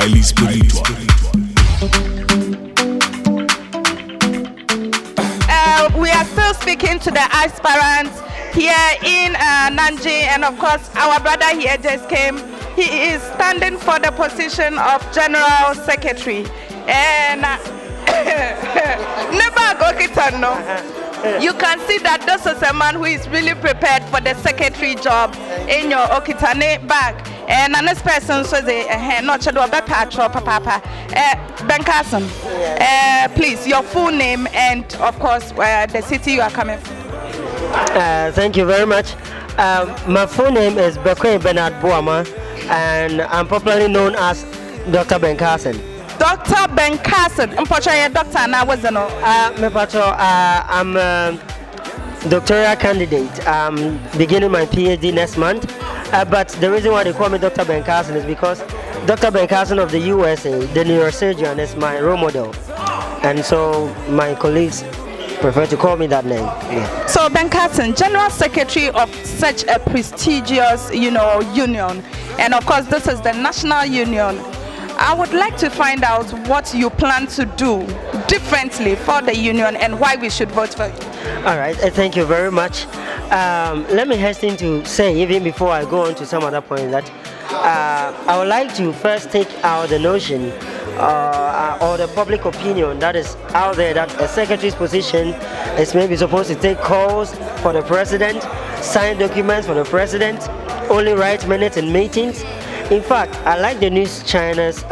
highly spiritual. We are still speaking to the aspirants here in Nanjing, and of course our brother here just came. He is standing for the position of General Secretary. And you can see that this is a man who is really prepared for the secretary job in your Okitane bag. And this person says, not Papa. BENCARSON, please, your full name and of course the city you are coming from. Thank you very much. My full name is Bekwe Bernard Boama, and I'm popularly known as Dr. BENCARSON. Dr. BENCARSON. I'm doctor now. What's the name? I'm a doctoral candidate. I'm beginning my PhD next month. But the reason why they call me Dr. BENCARSON is because Dr. BENCARSON of the USA, the neurosurgeon, is my role model. And so my colleagues prefer to call me that name. Yeah. So BENCARSON, General Secretary of such a prestigious, union. And of course, this is the National Union. I would like to find out what you plan to do differently for the union and why we should vote for you. All right, thank you very much. Let me hasten to say, even before I go on to some other point, that I would like to first take out the notion or the public opinion that is out there that a secretary's position is maybe supposed to take calls for the president, sign documents for the president, only write minutes in meetings. In fact, I like the NUGS China's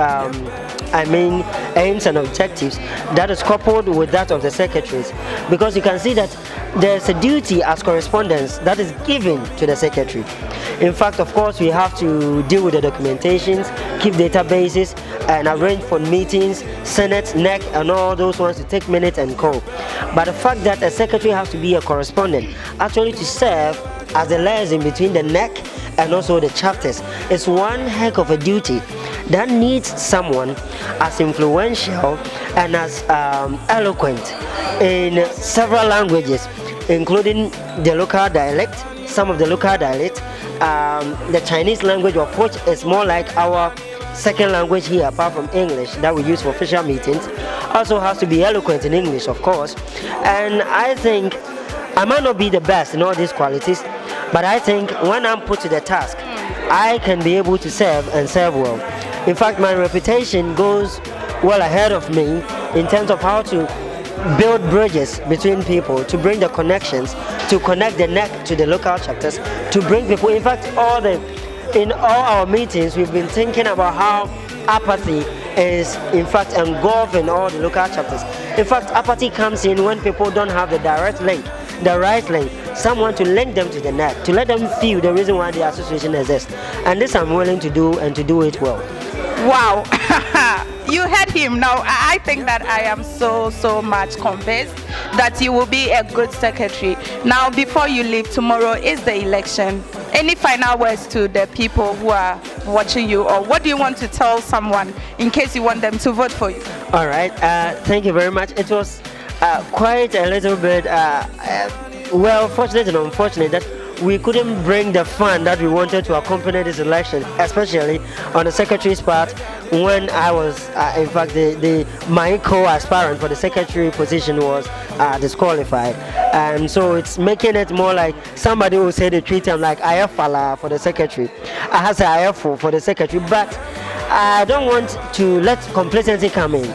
aims and objectives that is coupled with that of the secretaries, because you can see that there's a duty as correspondence that is given to the secretary. In fact, of course, we have to deal with the documentations, keep databases, and arrange for meetings, Senate, NEC, and all those ones to take minutes and call. But the fact that a secretary has to be a correspondent, actually to serve as a liaison between the NEC and also the chapters, is one heck of a duty that needs someone as influential and as eloquent in several languages, including the local dialect, some of the local dialect, the Chinese language, of which is more like our second language here apart from English that we use for official meetings, also has to be eloquent in English, of course. And I think I might not be the best in all these qualities, but I think when I'm put to the task, I can be able to serve and serve well. In fact, my reputation goes well ahead of me in terms of how to build bridges between people, to bring the connections, to connect the NEC to the local chapters, to bring people. In fact, in all our meetings, we've been thinking about how apathy is in fact engulfing all the local chapters. In fact, apathy comes in when people don't have the direct link, the right link, someone to link them to the NEC, to let them feel the reason why the association exists. And this I'm willing to do, and to do it well. Wow. You heard him. Now I think that I am so much convinced that you will be a good secretary. Now, before you leave, tomorrow is the election. Any final words to the people who are watching you, or what do you want to tell someone in case you want them to vote for you? All right, thank you very much. It was quite a little bit well, fortunate and unfortunate that we couldn't bring the fun that we wanted to accompany this election, especially on the secretary's part, when I was, in fact, my co-aspirant for the secretary position was disqualified. And so it's making it more like somebody will say they treat him like Ayafala for the secretary. I have to Ayafu for the secretary, but I don't want to let complacency come in.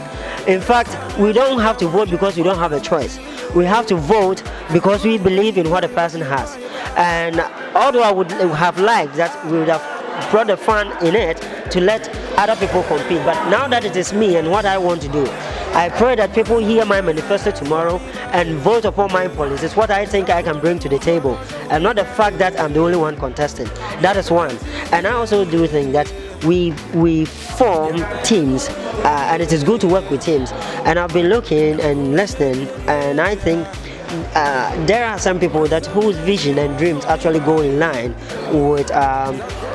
In fact, we don't have to vote because we don't have a choice. We have to vote because we believe in what a person has. And although I would have liked that we would have brought the fun in it to let other people compete, but now that it is me and what I want to do, I pray that people hear my manifesto tomorrow and vote upon my policies, what I think I can bring to the table, and not the fact that I'm the only one contesting. That is one. And I also do think that we form teams, and it is good to work with teams. And I've been looking and listening, and I think there are some people that whose vision and dreams actually go in line with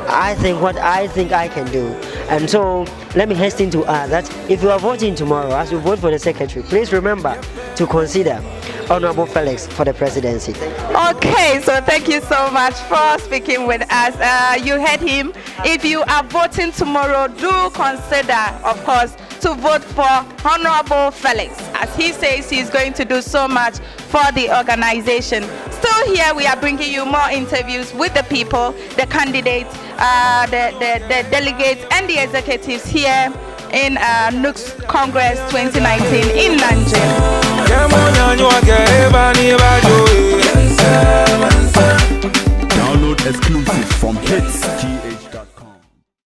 I think what I think I can do. And so let me hasten to add that if you are voting tomorrow, as you vote for the secretary, please remember to consider Honorable Felix for the presidency. Okay, so thank you so much for speaking with us. You heard him. If you are voting tomorrow, do consider, of course, to vote for Honorable Felix, as he says he's going to do so much for the organization. Still here, we are bringing you more interviews with the people, the candidates, the delegates, and the executives here in NUGS Congress 2019 in Nanjing.